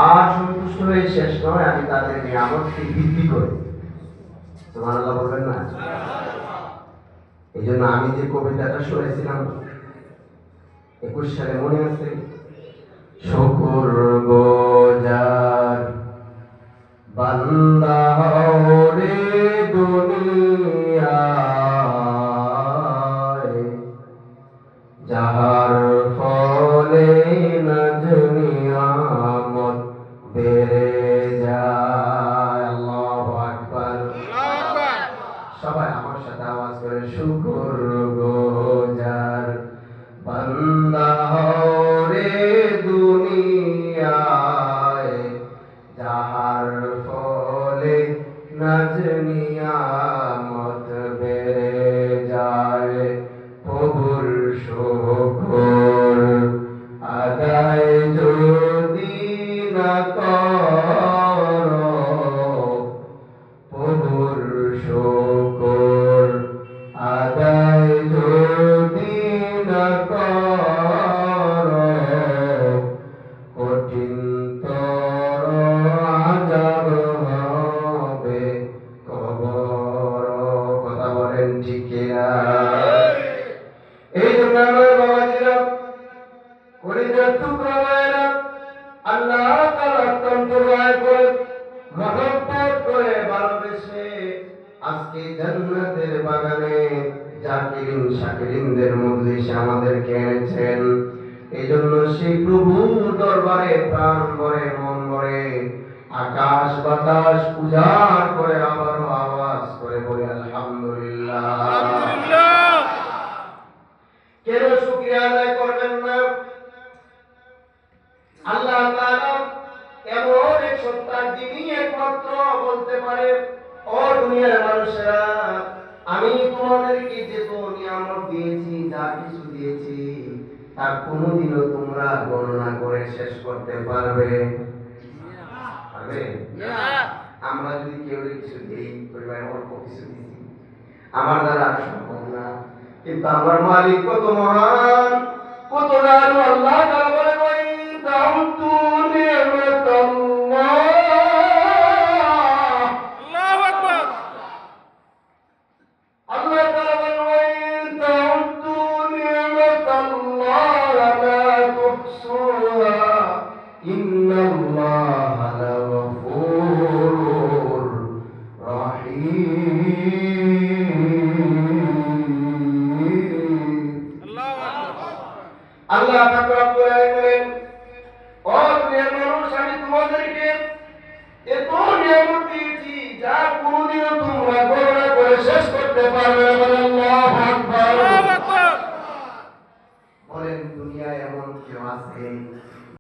আর সন্তুষ্ট হয়ে শেষ নয়, আমি তাদের নিয়ামতকে বৃদ্ধি করি। সুবহানাল্লাহ বলবেন না? এই জন্য আমি যে কবিতাটা শুনেছিলাম 21 সালে, মনে আছে? শুকর গুজার বান্দা রে দুনিয়ায়, যাহার ফলে নিয়ামত বেড়ে যায়। আল্লাহু আকবার। সবাই আমার সাথে আওয়াজ করে, শুকর গুজার বান্দা রে দুনিয়ায়, যাহার ফলে নিয়ামত বেড়ে যায়। প্রভুর শুকর আদায় যদি না করো, প্রভুর শুকর আদায় যদি না করো, কঠিনতর আযাব হবে কবর। কথা বলেন ঠিক কিনা? এই জন্য আমার বাবাজিরা, কলিজার টুকরা ভাইয়েরা, আল্লাহ তাআলা অত্যন্ত দয়া করে, মহব্বত করে, ভালোবেসে আজকে জান্নাতের বাগানে জাকিরিন শাকিরিনদের মজলিসে আমাদেরকে এনেছেন। এই জন্য সেই প্রভুর দরবারে প্রাণ ভরে, মন ভরে, আকাশ বাতাস উজাড় করে আবারও আওয়াজ করে বলি আলহামদুলিল্লাহ। কেন শুকরিয়া আদায় করবেন না? আল্লাহ তাআলা এমন এক সত্তা, যিনি একমাত্র বলতে পারে, ও দুনিয়ার মানুষেরা, আমি তোমাদেরকে যে নিয়ামত দিয়েছি, যা কিছু দিয়েছি, তা কোনোদিনও তোমরা গণনা করে শেষ করতে পারবে? আমরা যদি কেউ কিছু দিই, পরিবারে অল্প কিছু দিই, আমার দ্বারা আর সম্ভব না। কিন্তু আমার মালিক কত মহান, কত দয়ালু। আল্লাহ তাআলা বলেন, ওয়া ইন তাউতু নি'মাতাল্লাহ, আল্লাহু আকবার। আল্লাহ তাআলা বলেন, ওয়া ইন তাউতু নি'মাতাল্লাহ লা তুহসুহা ইন্নাল্লাহা লাগফুরুর রাহিম। আল্লাহ পাক রব্বুল আলামিন, ও দুনিয়ার মানুষ, আমি তোমাদেরকে এত নিয়ামত দিয়েছি, যা কোনোদিনও তোমরা গণনা করে শেষ করতে পারবে না। আল্লাহু আকবার। বলেন, দুনিয়ায় এমন কেউ আছে